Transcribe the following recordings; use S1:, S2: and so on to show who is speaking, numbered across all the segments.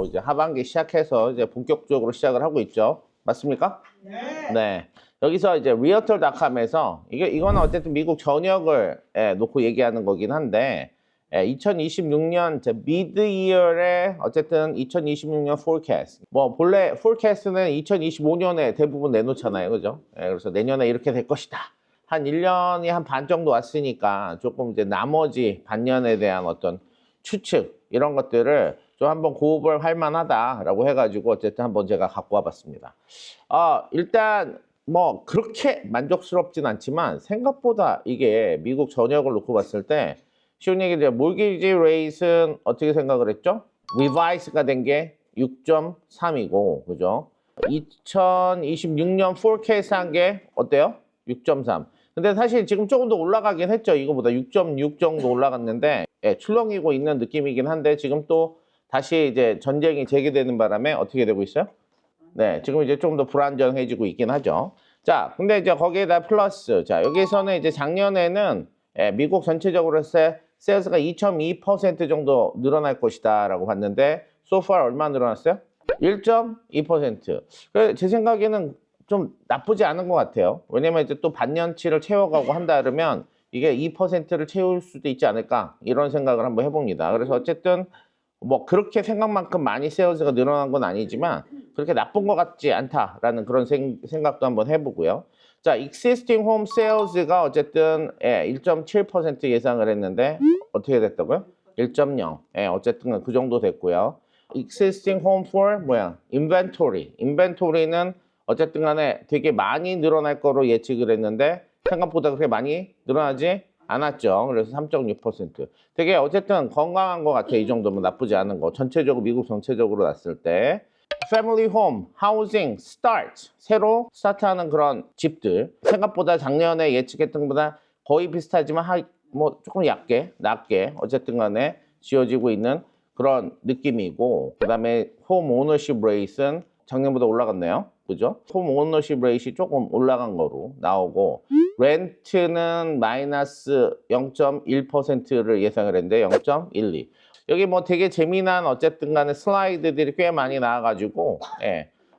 S1: 또 이제 하반기 시작해서 이제 본격적으로 시작을 하고 있죠. 맞습니까?
S2: 네.
S1: 네. 여기서 이제 realtor.com에서 이거는 어쨌든 미국 전역을 놓고 얘기하는 거긴 한데 2026년 mid-year에 어쨌든 2026년 forecast. 뭐 본래 forecast는 2025년에 대부분 내놓잖아요. 그죠? 그래서 내년에 이렇게 될 것이다. 한 1년이 한 반 정도 왔으니까 조금 이제 나머지 반년에 대한 어떤 추측 이런 것들을 좀 한번 고업을 할 만하다라고 해가지고 어쨌든 한번 제가 갖고 와봤습니다. 일단 뭐 그렇게 만족스럽진 않지만 생각보다 이게 미국 전역을 놓고 봤을 때 쉬운 얘기 이제 몰기지 레이트는 어떻게 생각을 했죠? 리바이스가 된 게 6.3이고 그죠? 2026년 forecast 한 게 어때요? 6.3. 근데 사실 지금 조금 더 올라가긴 했죠. 이거보다 6.6 정도 올라갔는데 출렁이고 있는 느낌이긴 한데 지금 또 다시 이제 전쟁이 재개되는 바람에 어떻게 되고 있어요? 네, 지금 이제 조금 더 불안정해지고 있긴 하죠. 자, 근데 이제 거기에다 플러스. 자, 여기서는 이제 작년에는 미국 전체적으로 세일즈가 2.2% 정도 늘어날 것이다 라고 봤는데 so far 얼마 늘어났어요? 1.2%. 제 생각에는 좀 나쁘지 않은 것 같아요. 왜냐면 이제 또 반년치를 채워가고 한다 그러면 이게 2%를 채울 수도 있지 않을까 이런 생각을 한번 해봅니다. 그래서 어쨌든 뭐 그렇게 생각만큼 많이 세일즈가 늘어난 건 아니지만 그렇게 나쁜 것 같지 않다라는 그런 생각도 한번 해보고요. 자, existing home sales가 어쨌든 1.7% 예상을 했는데 어떻게 됐다고요? 1.0. 어쨌든 그 정도 됐고요. existing home for 뭐야? inventory는 어쨌든 간에 되게 많이 늘어날 거로 예측을 했는데 생각보다 그렇게 많이 늘어나지 않았죠. 그래서 3.6%. 되게 어쨌든 건강한 것 같아. 이 정도면 나쁘지 않은 거. 전체적으로 미국 전체적으로 났을 때. Family home, housing, start. 새로 스타트하는 그런 집들. 생각보다 작년에 예측했던 것보다 거의 비슷하지만 뭐 조금 낮게 어쨌든 간에 지어지고 있는 그런 느낌이고 그 다음에 home ownership rate은 작년보다 올라갔네요. 그죠? 홈 오너십 레이시 조금 올라간 거로 나오고 렌트는 마이너스 0.1%를 예상을 했는데 0.12. 여기 뭐 되게 재미난 어쨌든 간에 슬라이드들이 꽤 많이 나와가지고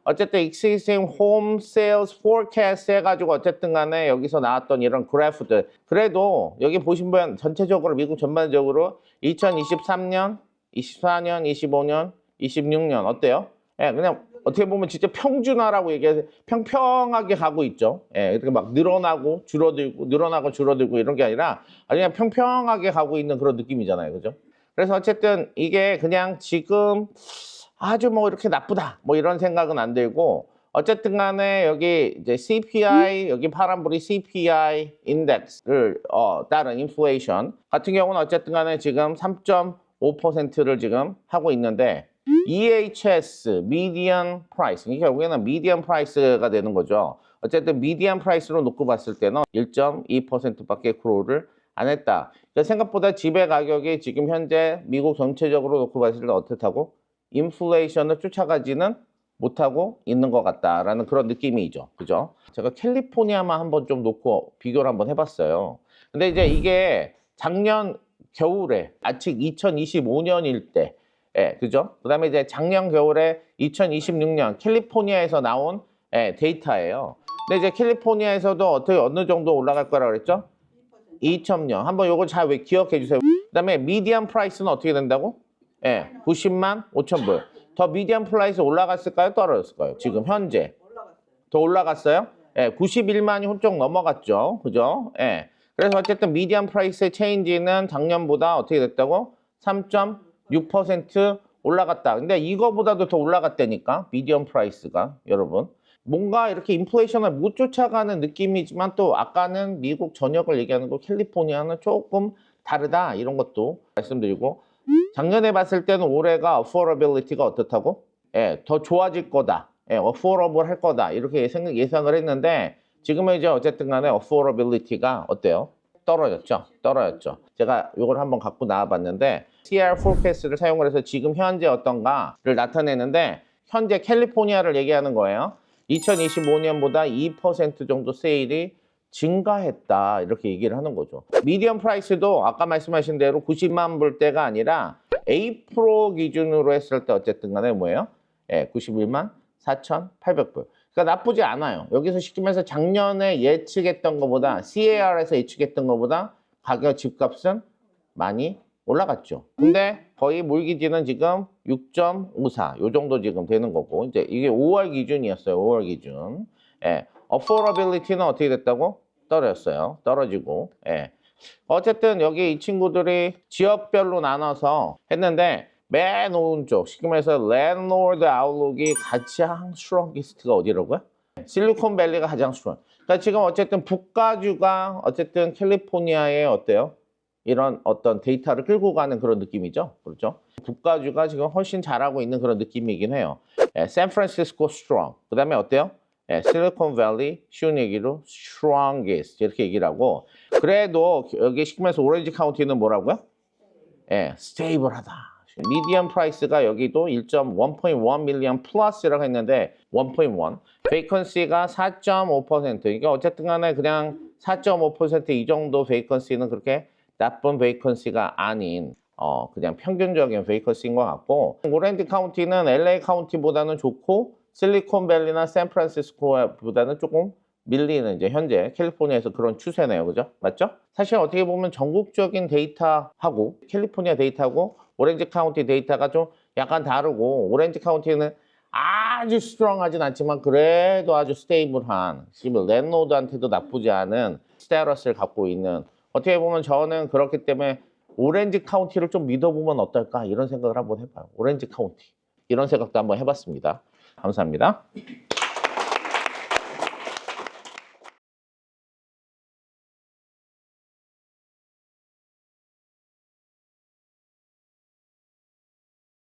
S1: 어쨌든 existing home sales forecast 해가지고 어쨌든 간에 여기서 나왔던 이런 그래프들 그래도 여기 보시면 전체적으로 미국 전반적으로 2023년, 24년, 25년, 26년 어때요? 그냥 어떻게 보면 진짜 평준화라고 얘기해서 평평하게 가고 있죠. 이렇게 막 늘어나고 줄어들고 늘어나고 줄어들고 이런 게 아니라 그냥 평평하게 가고 있는 그런 느낌이잖아요. 그죠? 그래서 어쨌든 이게 그냥 지금 아주 뭐 이렇게 나쁘다 뭐 이런 생각은 안 들고 어쨌든 간에 여기 이제 CPI 여기 파란불이 CPI 인덱스를 따른 인플레이션 같은 경우는 어쨌든 간에 지금 3.5%를 지금 하고 있는데 EHS, median price. 이게 결국에는 median price가 되는 거죠. 어쨌든 median price로 놓고 봤을 때는 1.2%밖에 그로우를 안 했다. 그러니까 생각보다 집의 가격이 지금 현재 미국 전체적으로 놓고 봤을 때 어떻다고? 인플레이션을 쫓아가지는 못하고 있는 것 같다라는 그런 느낌이죠. 그죠? 제가 캘리포니아만 한번 좀 놓고 비교를 한번 해봤어요. 근데 이제 이게 작년 겨울에 아직 2025년일 때 그죠? 그 다음에 이제 작년 겨울에 2026년 캘리포니아에서 나온 데이터예요. 근데 이제 캘리포니아에서도 어느 정도 올라갈 거라고 그랬죠? 2.0. 한번 요거 잘 기억해 주세요. 그 다음에 미디안 프라이스는 어떻게 된다고? 90만 5천 불. 더 미디안 프라이스 올라갔을까요? 떨어졌을까요? 지금 현재. 더 올라갔어요? 91만이 훌쩍 넘어갔죠. 그죠? 그래서 어쨌든 미디안 프라이스의 체인지는 작년보다 어떻게 됐다고? 3.6% 올라갔다. 근데 이거보다도 더 올라갔다니까. 미디엄 프라이스가 여러분. 뭔가 이렇게 인플레이션을 못 쫓아가는 느낌이지만 또 아까는 미국 전역을 얘기하는 거 캘리포니아는 조금 다르다. 이런 것도 말씀드리고 작년에 봤을 때는 올해가 affordability가 어떻다고? 더 좋아질 거다. affordable 할 거다. 이렇게 예상을 했는데 지금은 이제 어쨌든 간에 affordability가 어때요? 떨어졌죠. 제가 이걸 한번 갖고 나와봤는데 CR forecast를 사용을 해서 지금 현재 어떤가를 나타내는데 현재 캘리포니아를 얘기하는 거예요. 2025년보다 2% 정도 세일이 증가했다 이렇게 얘기를 하는 거죠. 미디엄 프라이스도 아까 말씀하신 대로 90만 불대가 아니라 에이프로 기준으로 했을 때 어쨌든 간에 뭐예요? 예, 91만 4,800불. 그러니까 나쁘지 않아요. 여기서 쉽게 말해서 작년에 예측했던 것보다 CAR에서 예측했던 것보다 가격 집값은 많이 올라갔죠. 근데 거의 몰기지는 지금 6.54 요 정도 지금 되는 거고 이제 이게 5월 기준이었어요. 5월 기준. 예. affordability는 어떻게 됐다고? 떨어졌어요. 떨어지고. 예. 어쨌든 여기 이 친구들이 지역별로 나눠서 했는데 맨 오른쪽 쉽게 말해서 랜드로드 아웃룩이 가장 스트롱기스트가 어디라고요? 실리콘밸리가 가장 스트롱. 그러니까 지금 어쨌든 북가주가 어쨌든 캘리포니아에 어때요? 이런 어떤 데이터를 끌고 가는 그런 느낌이죠. 그렇죠? 북가주가 지금 훨씬 잘하고 있는 그런 느낌이긴 해요. 예, 샌프란시스코 스트롱. 그 다음에 어때요? 예, 실리콘밸리 쉬운 얘기로 strongest 이렇게 얘기를 하고 그래도 여기 시키면서 오렌지 카운티는 뭐라고요? 예, 스테이블하다. 미디엄 프라이스가 여기도 1.1 밀리언 플러스라고 했는데 1.1 베이컨시가 4.5% 그러니까 어쨌든 간에 그냥 4.5% 이 정도 베이컨시는 그렇게 나쁜 베이컨시가 아닌 그냥 평균적인 베이컨시인 것 같고 오렌지 카운티는 LA 카운티보다는 좋고 실리콘밸리나 샌프란시스코보다는 조금 밀리는 이제 현재 캘리포니아에서 그런 추세네요. 그죠? 맞죠? 사실 어떻게 보면 전국적인 데이터하고 캘리포니아 데이터하고 오렌지 카운티 데이터가 좀 약간 다르고 오렌지 카운티는 아주 스트롱하진 않지만 그래도 아주 스테이블한 지금 랜로드한테도 나쁘지 않은 스테러스를 갖고 있는 어떻게 보면 저는 그렇기 때문에 오렌지 카운티를 좀 믿어보면 어떨까 이런 생각을 한번 해봐요. 오렌지 카운티 이런 생각도 한번 해봤습니다. 감사합니다.